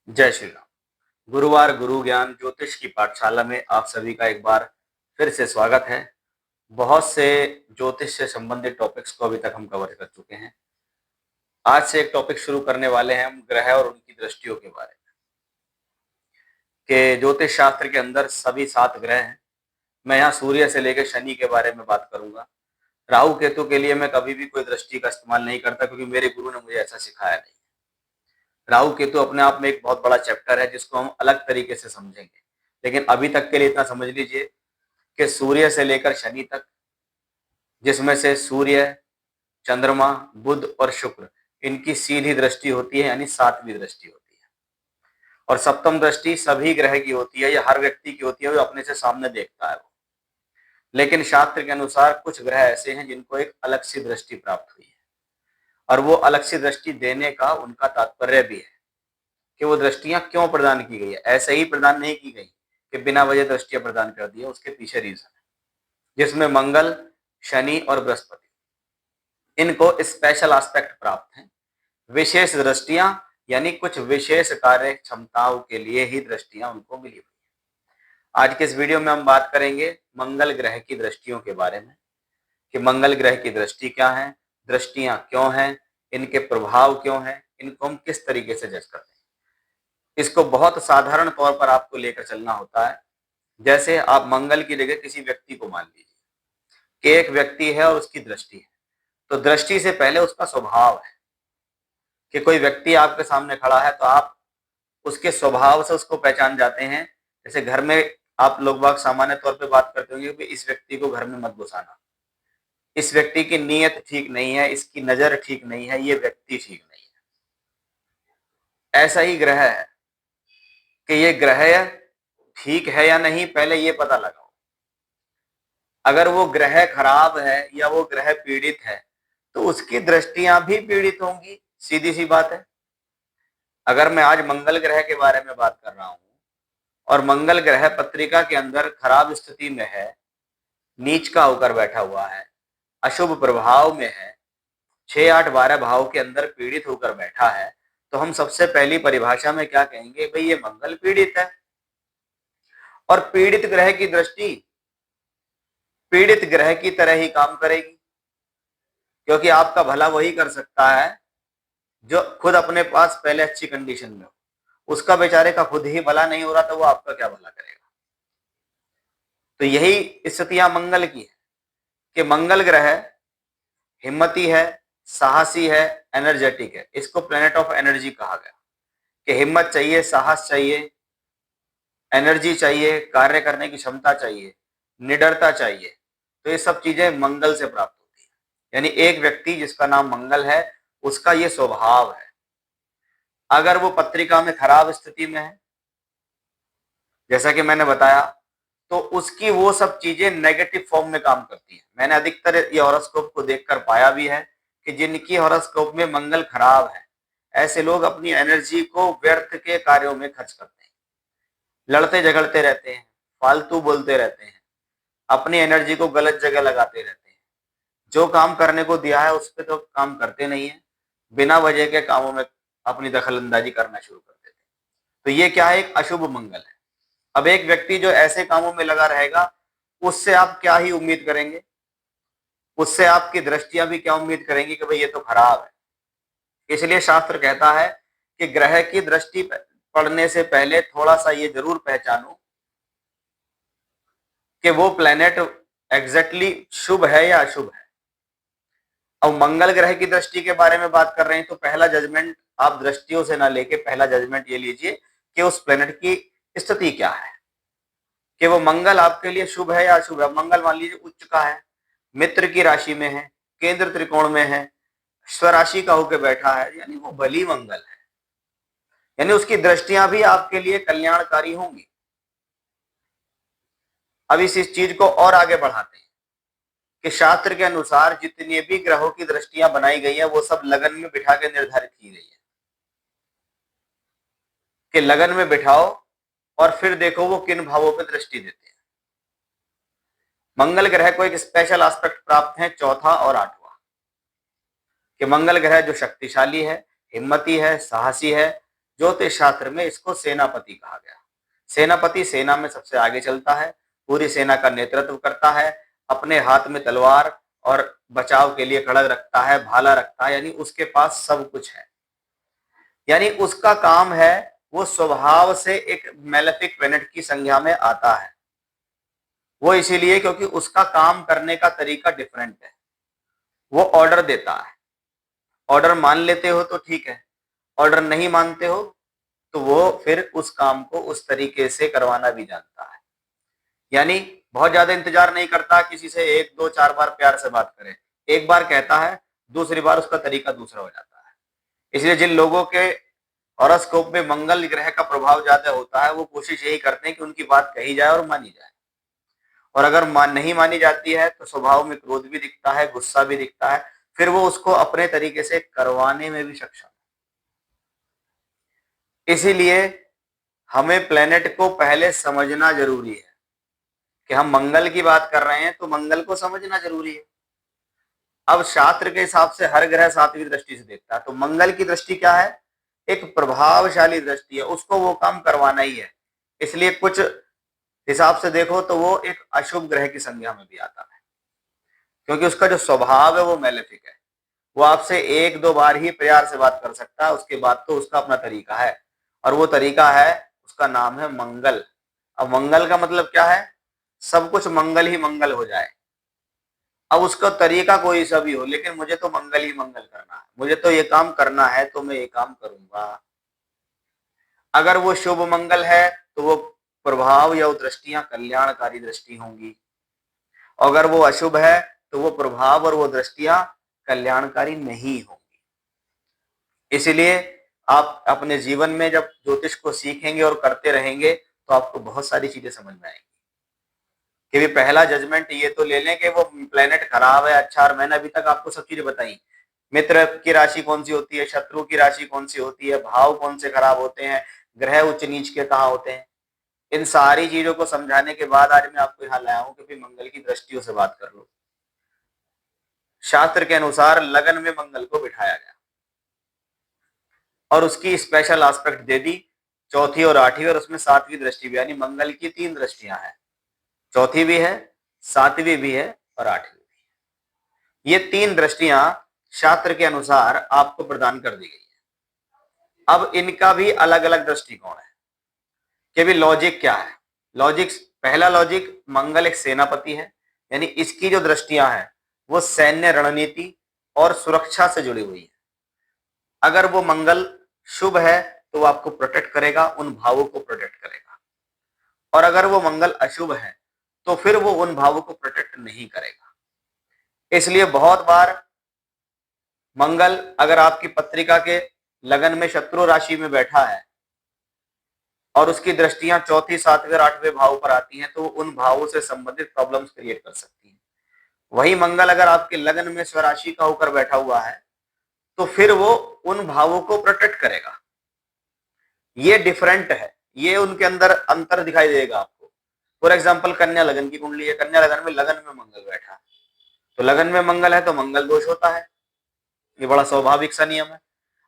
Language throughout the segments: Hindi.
जय श्री राम। गुरुवार गुरु ज्ञान ज्योतिष की पाठशाला में आप सभी का एक बार फिर से स्वागत है। बहुत से ज्योतिष से संबंधित टॉपिक्स को अभी तक हम कवर कर चुके हैं। आज से एक टॉपिक शुरू करने वाले हैं हम ग्रह और उनकी दृष्टियों के बारे में। कि ज्योतिष शास्त्र के अंदर सभी 7 ग्रह हैं। मैं यहाँ सूर्य से लेकर शनि के बारे में बात करूंगा। राहु केतु के लिए मैं कभी भी कोई दृष्टि का इस्तेमाल नहीं करता, क्योंकि मेरे गुरु ने मुझे ऐसा सिखाया नहीं। राहु केतु अपने आप में एक बहुत बड़ा चैप्टर है जिसको हम अलग तरीके से समझेंगे, लेकिन अभी तक के लिए इतना समझ लीजिए कि सूर्य से लेकर शनि तक, जिसमें से सूर्य, चंद्रमा, बुध और शुक्र, इनकी सीधी दृष्टि होती है, यानी 7वीं दृष्टि होती है। और सप्तम दृष्टि सभी ग्रह की होती है, या हर व्यक्ति की होती है, वो अपने से सामने देखता है वो। लेकिन शास्त्र के अनुसार कुछ ग्रह ऐसे हैं जिनको एक अलग सी दृष्टि प्राप्त हुई है, और वो अलग सी दृष्टि देने का उनका तात्पर्य भी है कि वो दृष्टियां क्यों प्रदान की गई है। ऐसे ही प्रदान नहीं की गई कि बिना वजह दृष्टियां प्रदान कर दी है, उसके पीछे रीजन है, जिसमें मंगल, शनि और बृहस्पति, इनको स्पेशल एस्पेक्ट प्राप्त हैं। विशेष दृष्टियां, यानी कुछ विशेष कार्य क्षमताओं के लिए ही दृष्टियां उनको मिली हुई है। आज के इस वीडियो में हम बात करेंगे मंगल ग्रह की दृष्टियों के बारे में, कि मंगल ग्रह की दृष्टि क्या है, दृष्टियां क्यों हैं, इनके प्रभाव क्यों हैं, इनको हम किस तरीके से जज करते हैं। इसको बहुत साधारण तौर पर आपको लेकर चलना होता है। जैसे आप मंगल की जगह किसी व्यक्ति को मान लीजिए कि एक व्यक्ति है और उसकी दृष्टि है, तो दृष्टि से पहले उसका स्वभाव है। कि कोई व्यक्ति आपके सामने खड़ा है तो आप उसके स्वभाव से उसको पहचान जाते हैं। जैसे घर में आप लोग बाग सामान्य तौर पे बात करते होंगे कि इस व्यक्ति को घर में मत घुसाना, इस व्यक्ति की नीयत ठीक नहीं है, इसकी नजर ठीक नहीं है, ये व्यक्ति ठीक नहीं है। ऐसा ही ग्रह है कि ये ग्रह ठीक है या नहीं, पहले ये पता लगाओ। अगर वो ग्रह खराब है या वो ग्रह पीड़ित है तो उसकी दृष्टियां भी पीड़ित होंगी, सीधी सी बात है। अगर मैं आज मंगल ग्रह के बारे में बात कर रहा हूं और मंगल ग्रह पत्रिका के अंदर खराब स्थिति में है, नीच का होकर बैठा हुआ है, अशुभ प्रभाव में है, 6, 8, 12 भाव के अंदर पीड़ित होकर बैठा है, तो हम सबसे पहली परिभाषा में क्या कहेंगे, भाई ये मंगल पीड़ित है। और पीड़ित ग्रह की दृष्टि पीड़ित ग्रह की तरह ही काम करेगी, क्योंकि आपका भला वही कर सकता है जो खुद अपने पास पहले अच्छी कंडीशन में हो। उसका बेचारे का खुद ही भला नहीं हो रहा तो वो आपका क्या भला करेगा। तो यही स्थितियां मंगल की है कि मंगल ग्रह हिम्मती है, साहसी है, एनर्जेटिक है। इसको प्लेनेट ऑफ एनर्जी कहा गया कि हिम्मत चाहिए, साहस चाहिए, एनर्जी चाहिए, कार्य करने की क्षमता चाहिए, निडरता चाहिए। तो ये सब चीजें मंगल से प्राप्त होती है। यानी एक व्यक्ति जिसका नाम मंगल है, उसका ये स्वभाव है। अगर वो पत्रिका में खराब स्थिति में है, जैसा कि मैंने बताया, तो उसकी वो सब चीजें नेगेटिव फॉर्म में काम करती है। मैंने अधिकतर ये हॉरोस्कोप को देखकर पाया भी है कि जिनकी हॉरोस्कोप में मंगल खराब है, ऐसे लोग अपनी एनर्जी को व्यर्थ के कार्यों में खर्च करते हैं, लड़ते झगड़ते रहते हैं, फालतू बोलते रहते हैं, अपनी एनर्जी को गलत जगह लगाते रहते हैं। जो काम करने को दिया है उस पर तो काम करते नहीं है, बिना वजह के कामों में अपनी दखल अंदाजी करना शुरू कर देते हैं। तो ये क्या है, एक अशुभ मंगल है। अब एक व्यक्ति जो ऐसे कामों में लगा रहेगा, उससे आप क्या ही उम्मीद करेंगे, उससे आपकी दृष्टियां भी क्या उम्मीद करेंगी कि भाई ये तो खराब है। इसलिए शास्त्र कहता है कि ग्रह की दृष्टि पढ़ने से पहले थोड़ा सा ये जरूर पहचानो कि वो प्लेनेट एग्जैक्टली शुभ है या अशुभ है। अब मंगल ग्रह की दृष्टि के बारे में बात कर रहे हैं तो पहला जजमेंट आप दृष्टियों से ना लेके पहला जजमेंट ये लीजिए कि उस प्लेनेट की स्थिति क्या है, कि वो मंगल आपके लिए शुभ है या अशुभ है। मंगल मान लीजिए उच्च का है, मित्र की राशि में है, केंद्र त्रिकोण में है, स्वराशि का होकर बैठा है, यानी वो बली मंगल है, यानी उसकी दृष्टियां भी आपके लिए कल्याणकारी होंगी। अब इस चीज को और आगे बढ़ाते हैं कि शास्त्र के अनुसार जितनी भी ग्रहों की दृष्टियां बनाई गई है वो सब लगन में बिठा के निर्धारित की गई है कि लगन में बिठाओ और फिर देखो वो किन भावों पर दृष्टि देते हैं। मंगल ग्रह को एक स्पेशल एस्पेक्ट प्राप्त है, चौथा और आठवां, कि मंगल ग्रह जो शक्तिशाली है, हिम्मती है, साहसी है, ज्योतिष शास्त्र में इसको सेनापति कहा गया। सेनापति सेना में सबसे आगे चलता है, पूरी सेना का नेतृत्व करता है, अपने हाथ में तलवार और बचाव के लिए खड़ग रखता है, भाला रखता है, यानी उसके पास सब कुछ है। यानी उसका काम है, वो स्वभाव से एक मेलेफिक प्लेनेट की संज्ञा में आता है। वो इसीलिए क्योंकि उसका काम करने का तरीका डिफरेंट है। वो ऑर्डर देता है, ऑर्डर मान लेते हो तो ठीक है, ऑर्डर नहीं मानते हो तो वो फिर उस काम को उस तरीके से करवाना भी जानता है। यानी बहुत ज्यादा इंतजार नहीं करता किसी से, एक दो चार बार प्यार से बात करे, एक बार कहता है, दूसरी बार उसका तरीका दूसरा हो जाता है। इसलिए जिन लोगों के हॉरोस्कोप में मंगल ग्रह का प्रभाव ज्यादा होता है, वो कोशिश यही करते हैं कि उनकी बात कही जाए और मानी जाए। और अगर नहीं मानी जाती है तो स्वभाव में क्रोध भी दिखता है, गुस्सा भी दिखता है, फिर वो उसको अपने तरीके से करवाने में भी सक्षम है। इसीलिए हमें प्लेनेट को पहले समझना जरूरी है कि हम मंगल की बात कर रहे हैं तो मंगल को समझना जरूरी है। अब शास्त्र के हिसाब से हर ग्रह सातवीं दृष्टि से देखता है, तो मंगल की दृष्टि क्या है? एक प्रभावशाली दृष्टि है, उसको वो काम करवाना ही है। इसलिए कुछ हिसाब से देखो तो वो एक अशुभ ग्रह की संज्ञा में भी आता है, क्योंकि उसका जो स्वभाव है वो मेलेफिक है। वो आपसे एक दो बार ही प्यार से बात कर सकता है, उसके बाद तो उसका अपना तरीका है, और वो तरीका है, उसका नाम है मंगल। अब मंगल का मतलब क्या है? सब कुछ मंगल ही मंगल हो जाए। अब उसका तरीका कोई सा भी हो, लेकिन मुझे तो मंगल ही मंगल करना है, मुझे तो ये काम करना है तो मैं ये काम करूंगा। अगर वो शुभ मंगल है तो वो प्रभाव या दृष्टियां कल्याणकारी दृष्टि होंगी, अगर वो अशुभ है तो वो प्रभाव और वो दृष्टियां कल्याणकारी नहीं होंगी। इसलिए आप अपने जीवन में जब ज्योतिष को सीखेंगे और करते रहेंगे तो आपको बहुत सारी चीजें समझ में आएंगी। कि भी पहला जजमेंट ये तो ले लें कि वो प्लेनेट खराब है अच्छा, और मैंने अभी तक आपको सब चीजें बताई। मित्र की राशि कौन सी होती है, शत्रु की राशि कौन सी होती है, भाव कौन से खराब होते हैं, ग्रह उच्च नीच के कहाँ होते हैं, इन सारी चीजों को समझाने के बाद आज मैं आपको यहाँ लाया हूँ कि फिर मंगल की दृष्टियों से बात कर लो। शास्त्र के अनुसार लगन में मंगल को बिठाया गया और उसकी स्पेशल एस्पेक्ट दे दी, चौथी और आठवीं, और उसमें सातवीं दृष्टि भी, यानी मंगल की तीन दृष्टियां हैं, चौथी भी है, सातवीं भी है और आठवीं भी है। ये तीन दृष्टियां शास्त्र के अनुसार आपको प्रदान कर दी गई है। अब इनका भी अलग अलग दृष्टिकोण है कि भी लॉजिक क्या है। लॉजिक, पहला लॉजिक, मंगल एक सेनापति है, यानी इसकी जो दृष्टियां हैं वो सैन्य रणनीति और सुरक्षा से जुड़ी हुई है। अगर वो मंगल शुभ है तो वो आपको प्रोटेक्ट करेगा, उन भावों को प्रोटेक्ट करेगा, और अगर वो मंगल अशुभ है तो फिर वो उन भावों को प्रोटेक्ट नहीं करेगा। इसलिए बहुत बार मंगल अगर आपकी पत्रिका के लगन में शत्रु राशि में बैठा है और उसकी दृष्टियां चौथी, सातवें और आठवें भाव पर आती हैं, तो वो उन भावों से संबंधित प्रॉब्लम्स क्रिएट कर सकती हैं। वही मंगल अगर आपके लगन में स्वराशि का होकर बैठा हुआ है तो फिर वो उन भावों को प्रोटेक्ट करेगा। ये डिफरेंट है, ये उनके अंदर अंतर दिखाई देगा आपको। फॉर एग्जाम्पल, कन्या लगन की कुंडली है, कन्या लगन में मंगल बैठा है, तो लगन में मंगल है तो मंगल दोष होता है, ये बड़ा स्वाभाविक सा नियम है।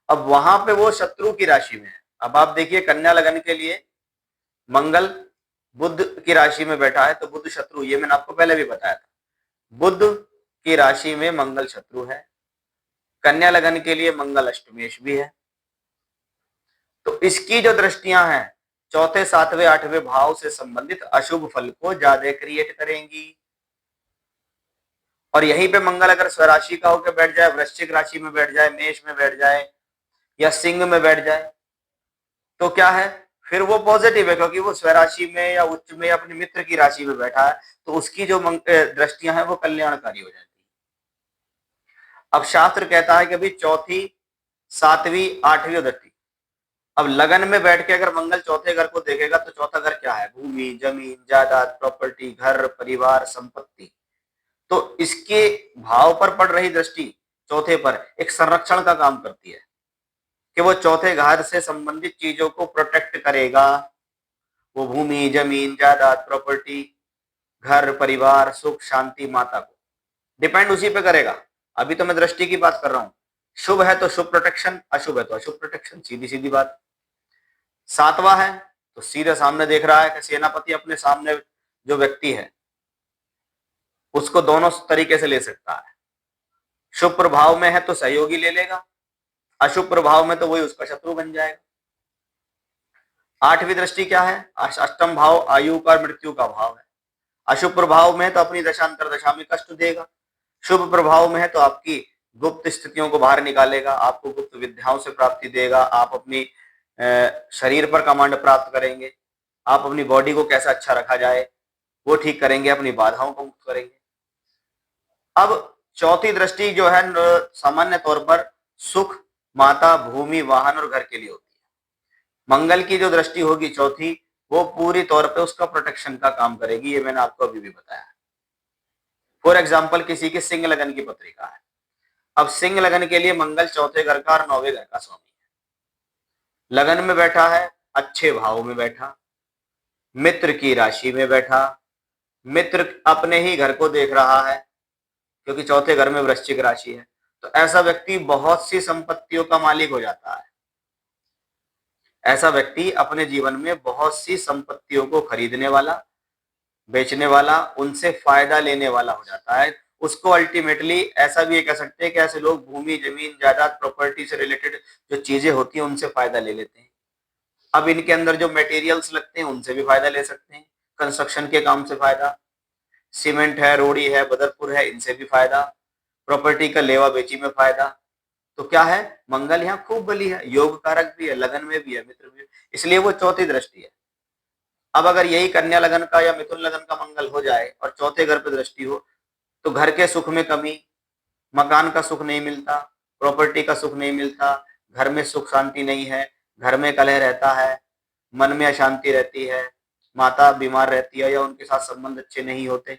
अब वहां पे वो शत्रु की राशि में है। अब आप देखिए, कन्या लगन के लिए मंगल बुध की राशि में बैठा है, तो बुध शत्रु, ये मैंने आपको पहले भी बताया था, बुध की राशि में मंगल शत्रु है। कन्या लगन के लिए मंगल अष्टमेश भी है। तो इसकी जो दृष्टियां हैं चौथे, सातवें, आठवें भाव से संबंधित अशुभ फल को ज्यादा क्रिएट करेंगी। और यहीं पे मंगल अगर स्वराशि का होकर बैठ जाए, वृश्चिक राशि में बैठ जाए, मेष में बैठ जाए या सिंह में बैठ जाए, तो क्या है, फिर वो पॉजिटिव है, क्योंकि वो स्वराशि में या उच्च में अपने मित्र की राशि में बैठा है, तो उसकी जो दृष्टियां हैं वो कल्याणकारी हो जाती है। अब शास्त्र कहता है कि भाई चौथी, सातवीं, आठवीं दृष्टि, अब लगन में बैठ के अगर मंगल चौथे घर को देखेगा तो चौथा घर क्या है? भूमि, जमीन, जायदाद, प्रॉपर्टी, घर, परिवार, संपत्ति। तो इसके भाव पर पड़ रही दृष्टि चौथे पर एक संरक्षण का काम करती है कि वो चौथे घर से संबंधित चीजों को प्रोटेक्ट करेगा। वो भूमि, जमीन, जायदाद, प्रॉपर्टी, घर, परिवार, सुख, शांति, माता को डिपेंड उसी पे करेगा। अभी तो मैं दृष्टि की बात कर रहा हूं। शुभ है तो शुभ प्रोटेक्शन, अशुभ है तो अशुभ प्रोटेक्शन, सीधी सीधी बात। सातवां है तो सीधे सामने देख रहा है कि सेनापति अपने सामने जो व्यक्ति है उसको दोनों तरीके से ले सकता है। शुभ प्रभाव में है तो सहयोगी ले लेगा, अशुभ प्रभाव में तो वही उसका शत्रु बन जाएगा। आठवीं दृष्टि क्या है? अष्टम भाव आयु का मृत्यु का भाव है। अशुभ प्रभाव में तो अपनी दशांतर दशा में कष्ट देगा, शुभ प्रभाव में है तो आपकी गुप्त स्थितियों को बाहर निकालेगा, आपको गुप्त विद्याओं से प्राप्ति देगा, आप अपनी शरीर पर कमांड प्राप्त करेंगे, आप अपनी बॉडी को कैसा अच्छा रखा जाए वो ठीक करेंगे, अपनी बाधाओं को मुक्त करेंगे। अब चौथी दृष्टि जो है सामान्य तौर पर सुख, माता, भूमि, वाहन और घर के लिए होती है। मंगल की जो दृष्टि होगी चौथी, वो पूरी तौर पे उसका प्रोटेक्शन का काम करेगी, ये मैंने आपको अभी भी बताया। फॉर एग्जाम्पल किसी की सिंह लगन की पत्रिका है, अब सिंह लगन के लिए मंगल चौथे घर का और नौवे घर का स्वामी है। लगन में बैठा है, अच्छे भाव में बैठा, मित्र की राशि में बैठा, मित्र अपने ही घर को देख रहा है क्योंकि चौथे घर में वृश्चिक राशि है, तो ऐसा व्यक्ति बहुत सी संपत्तियों का मालिक हो जाता है। ऐसा व्यक्ति अपने जीवन में बहुत सी संपत्तियों को खरीदने वाला, बेचने वाला, उनसे फायदा लेने वाला हो जाता है। उसको अल्टीमेटली ऐसा भी कह सकते हैं कि ऐसे लोग भूमि, जमीन, जायदाद, प्रॉपर्टी से रिलेटेड जो चीजें होती हैं उनसे फायदा ले लेते हैं। अब इनके अंदर जो मटेरियल्स लगते हैं उनसे भी फायदा ले सकते हैं, कंस्ट्रक्शन के काम से फायदा, सीमेंट है, रोड़ी है, बदरपुर है, इनसे भी फायदा, प्रॉपर्टी का लेवा बेची में फायदा। तो क्या है, मंगल यहाँ खूब बली है, योग कारक भी है, लगन में भी है, मित्र भी है, इसलिए वो चौथी दृष्टि है। अब अगर यही कन्या लगन का या मिथुन लगन का मंगल हो जाए और चौथे घर पे दृष्टि हो तो घर के सुख में कमी, मकान का सुख नहीं मिलता, प्रॉपर्टी का सुख नहीं मिलता, घर में सुख शांति नहीं है, घर में कलह रहता है, मन में अशांति रहती है, माता बीमार रहती है या उनके साथ संबंध अच्छे नहीं होते।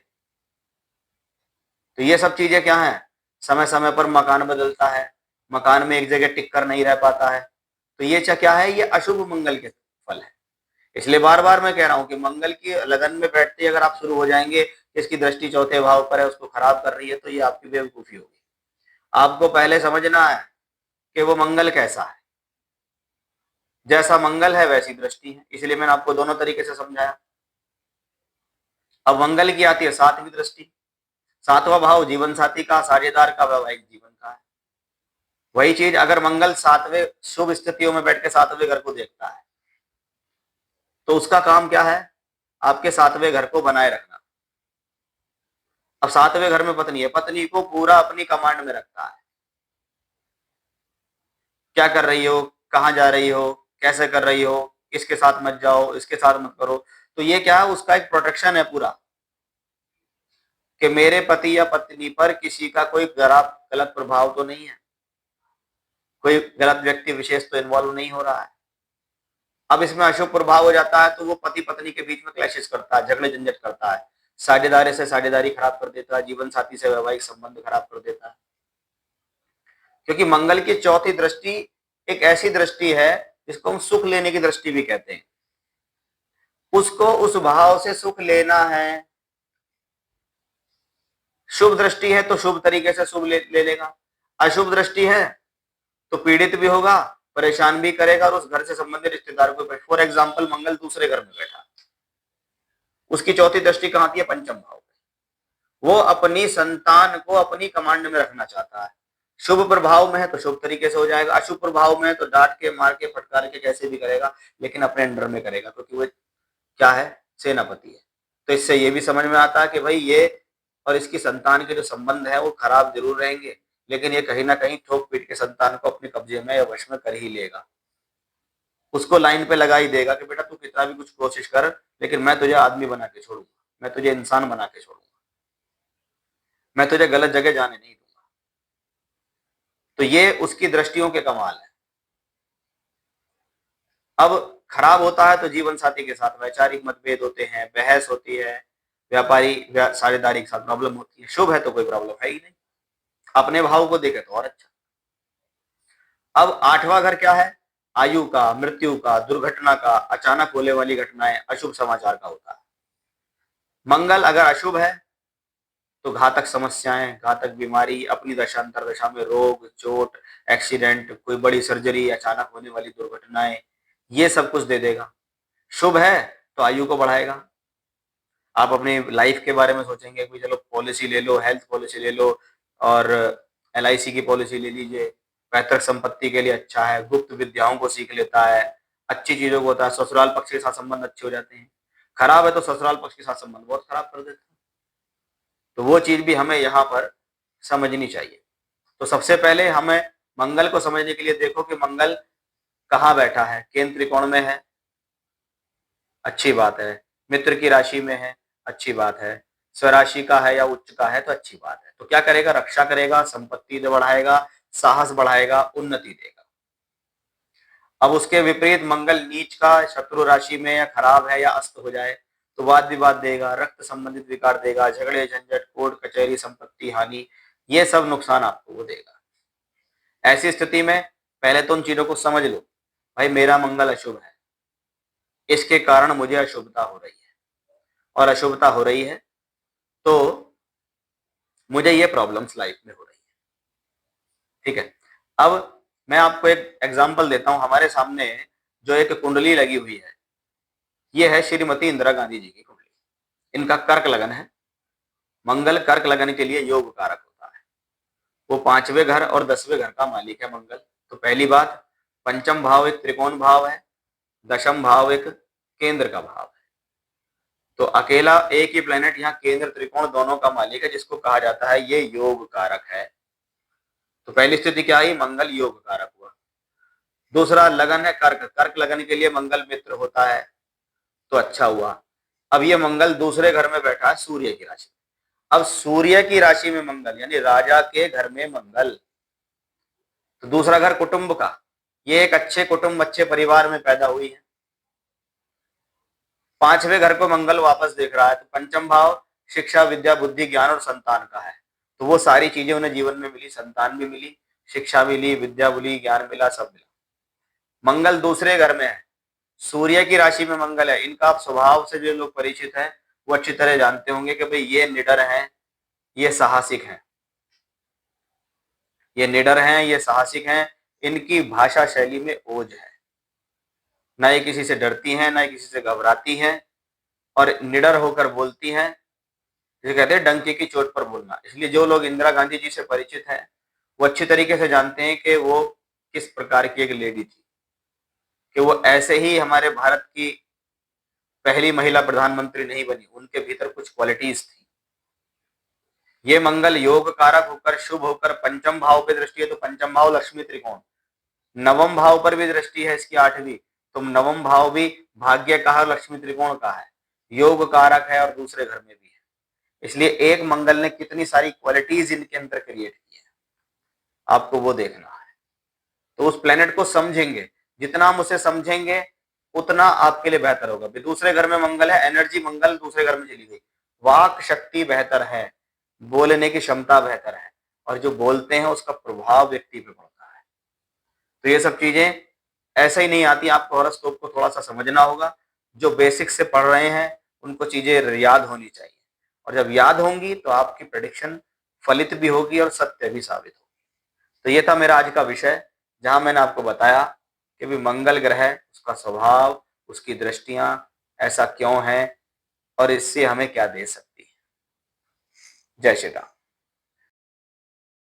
तो ये सब चीजें क्या है, समय समय पर मकान बदलता है, मकान में एक जगह टिक कर नहीं रह पाता है, तो ये क्या है, ये अशुभ मंगल के फल है। इसलिए बार बार मैं कह रहा हूं कि मंगल की लगन में बैठते ही अगर आप शुरू हो जाएंगे इसकी दृष्टि चौथे भाव पर है, उसको खराब कर रही है, तो ये आपकी बेवकूफी होगी। आपको पहले समझना है कि वो मंगल कैसा है, जैसा मंगल है वैसी दृष्टि है, इसलिए मैंने आपको दोनों तरीके से समझाया। अब मंगल की आती है सातवीं दृष्टि। सातवां भाव जीवन साथी का, साझेदार का, वैवाहिक जीवन का है। वही चीज अगर मंगल सातवें शुभ स्थितियों में बैठ के सातवें घर को देखता है तो उसका काम क्या है, आपके सातवें घर को बनाए रखना। अब सातवें घर में पत्नी है, पत्नी को पूरा अपनी कमांड में रखता है, क्या कर रही हो, कहाँ जा रही हो, कैसे कर रही हो, इसके साथ मत जाओ, इसके साथ मत करो। तो ये क्या है, उसका एक प्रोटेक्शन है पूरा कि मेरे पति या पत्नी पर किसी का कोई गलत प्रभाव तो नहीं है, कोई गलत व्यक्ति विशेष तो इन्वॉल्व नहीं हो रहा है। अब इसमें अशुभ प्रभाव हो जाता है तो वो पति पत्नी के बीच में क्लैशेस करता है, झगड़े झंझट करता है, साझेदारी से साझेदारी खराब कर देता है, जीवन साथी से वैवाहिक संबंध खराब कर देता है। क्योंकि मंगल की चौथी दृष्टि एक ऐसी दृष्टि है जिसको हम सुख लेने की दृष्टि भी कहते हैं। उसको उस भाव से सुख लेना है। शुभ दृष्टि है तो शुभ तरीके से शुभ ले लेगा, अशुभ दृष्टि है तो पीड़ित भी होगा, परेशान भी करेगा और उस घर से संबंधित रिश्तेदारों को। फॉर एग्जाम्पल मंगल दूसरे घर में बैठा, उसकी चौथी दृष्टि कहां आती है, पंचम भाव। वो अपनी संतान को अपनी कमांड में रखना चाहता है। शुभ प्रभाव में है तो शुभ तरीके से हो जाएगा, अशुभ प्रभाव में है तो डांट के, मार के, फटकार के, कैसे भी करेगा लेकिन अपने अंडर में करेगा, क्योंकि वो क्या है, सेनापति है। तो इससे ये भी समझ में आता है कि भाई ये और इसकी संतान के जो संबंध है वो खराब जरूर रहेंगे, लेकिन ये कहीं ना कहीं ठोक पीट के संतान को अपने कब्जे में या वश में कर ही लेगा। उसको लाइन पे लगा ही देगा कि बेटा तू कितना भी कुछ कोशिश कर, लेकिन मैं तुझे आदमी बना के छोड़ूंगा, मैं तुझे इंसान बना के छोड़ूंगा, मैं तुझे गलत जगह जाने नहीं दूंगा। तो ये उसकी दृष्टियों के कमाल है। अब खराब होता है तो जीवन साथी के साथ वैचारिक मतभेद होते हैं, बहस होती है, व्यापारी साझेदारी के साथ प्रॉब्लम होती है। शुभ है तो कोई प्रॉब्लम है ही नहीं, अपने भाव को देखे तो और अच्छा। अब आठवां घर क्या है, आयु का, मृत्यु का, दुर्घटना का, अचानक होने वाली घटनाएं, अशुभ समाचार का होता है। मंगल अगर अशुभ है तो घातक समस्याएं, घातक बीमारी, अपनी दशांतर दशा में रोग, चोट, एक्सीडेंट, कोई बड़ी सर्जरी, अचानक होने वाली दुर्घटनाएं, ये सब कुछ दे देगा। शुभ है तो आयु को बढ़ाएगा। आप अपनी लाइफ के बारे में सोचेंगे कि चलो पॉलिसी ले लो, हेल्थ पॉलिसी ले लो और एलआईसी की पॉलिसी ले लीजिए, पैतृक संपत्ति के लिए अच्छा है, गुप्त विद्याओं को सीख लेता है, अच्छी चीजों को होता है, ससुराल पक्ष के साथ संबंध अच्छे हो जाते हैं। खराब है तो ससुराल पक्ष के साथ संबंध बहुत खराब कर देता है। तो वो चीज भी हमें यहाँ पर समझनी चाहिए। तो सबसे पहले हमें मंगल को समझने के लिए देखो कि मंगल कहाँ बैठा है। केंद्र त्रिकोण में है, अच्छी बात है। मित्र की राशि में है, अच्छी बात है। स्वराशि का है या उच्च का है तो अच्छी बात है। तो क्या करेगा? रक्षा करेगा, संपत्ति बढ़ाएगा, साहस बढ़ाएगा, उन्नति देगा। अब उसके विपरीत मंगल नीच का शत्रु राशि में या खराब है या अस्त हो जाए तो वाद विवाद देगा, रक्त संबंधित विकार देगा, झगड़े झंझट, कोर्ट कचहरी, संपत्ति हानि, ये सब नुकसान आपको वो देगा। ऐसी स्थिति में पहले तो उन चीजों को समझ लो, भाई मेरा मंगल अशुभ है, इसके कारण मुझे अशुभता हो रही है, और अशुभता हो रही है तो मुझे ये प्रॉब्लम्स लाइफ में हो रही है। ठीक है। अब मैं आपको एक एग्जांपल देता हूं। हमारे सामने जो एक कुंडली लगी हुई है, ये है श्रीमती इंदिरा गांधी जी की कुंडली। इनका कर्क लगन है। मंगल कर्क लगन के लिए योग कारक होता है। वो 5वें घर और 10वें घर का मालिक है मंगल। तो पहली बात, पंचम भाव एक त्रिकोण भाव है, दशम भाव एक केंद्र का भाव है। तो अकेला एक ही प्लेनेट यहाँ केंद्र त्रिकोण दोनों का मालिक है, जिसको कहा जाता है ये योग कारक है। तो पहली स्थिति क्या आई? मंगल योग कारक हुआ। दूसरा लगन है कर्क। कर्क लगन के लिए मंगल मित्र होता है, तो अच्छा हुआ। अब ये मंगल दूसरे घर में बैठा है सूर्य की राशि। अब सूर्य की राशि में मंगल यानी राजा के घर में मंगल, तो दूसरा घर कुटुंब का, ये एक अच्छे कुटुंब, अच्छे परिवार में पैदा हुई है। 5वें घर को मंगल वापस देख रहा है, तो पंचम भाव शिक्षा, विद्या, बुद्धि, ज्ञान और संतान का है। तो वो सारी चीजें उन्हें जीवन में मिली, संतान भी मिली, शिक्षा मिली, विद्या मिली, ज्ञान मिला, सब मिला। मंगल दूसरे घर में है, सूर्य की राशि में मंगल है। इनका आप स्वभाव से जो लोग परिचित हैं वो अच्छी तरह जानते होंगे कि भाई ये निडर हैं, ये साहसिक हैं, ये निडर हैं, ये साहसिक हैं। इनकी भाषा शैली में ओज है, ना ये किसी से डरती हैं, ना ये किसी से घबराती हैं, और निडर होकर बोलती हैं। जिसे कहते हैं डंके की चोट पर बोलना। इसलिए जो लोग इंदिरा गांधी जी से परिचित हैं वो अच्छी तरीके से जानते हैं कि वो किस प्रकार की एक लेडी थी, कि वो ऐसे ही हमारे भारत की पहली महिला प्रधानमंत्री नहीं बनी, उनके भीतर कुछ क्वालिटीज थी। ये मंगल योग कारक होकर शुभ होकर पंचम भाव पे दृष्टि है, तो पंचम भाव लक्ष्मी त्रिकोण। नवम भाव पर भी दृष्टि है इसकी 8वीं, तो नवम भाव भी भाग्य का है, लक्ष्मी त्रिकोण का है, योग कारक है और दूसरे घर में भी है। इसलिए एक मंगल ने कितनी सारी क्वालिटीज इनके अंदर क्रिएट की है, आपको वो देखना है। तो उस प्लेनेट को समझेंगे, जितना हम उसे समझेंगे उतना आपके लिए बेहतर होगा। दूसरे घर में मंगल है, एनर्जी मंगल दूसरे घर में चली गई, वाक शक्ति बेहतर है, बोलने की क्षमता बेहतर है, और जो बोलते हैं उसका प्रभाव व्यक्ति पे पड़ता है। तो ये सब चीजें ऐसे ही नहीं आती, आपको हॉरोस्कोप को थोड़ा सा समझना होगा। जो बेसिक से पढ़ रहे हैं उनको चीजें याद होनी चाहिए, और जब याद होंगी तो आपकी प्रेडिक्शन फलित भी होगी और सत्य भी साबित होगी। तो ये था मेरा आज का विषय, जहां मैंने आपको बताया कि भी मंगल ग्रह, उसका स्वभाव, उसकी दृष्टियां ऐसा क्यों है और इससे हमें क्या दे सकती है। जय श्री राम।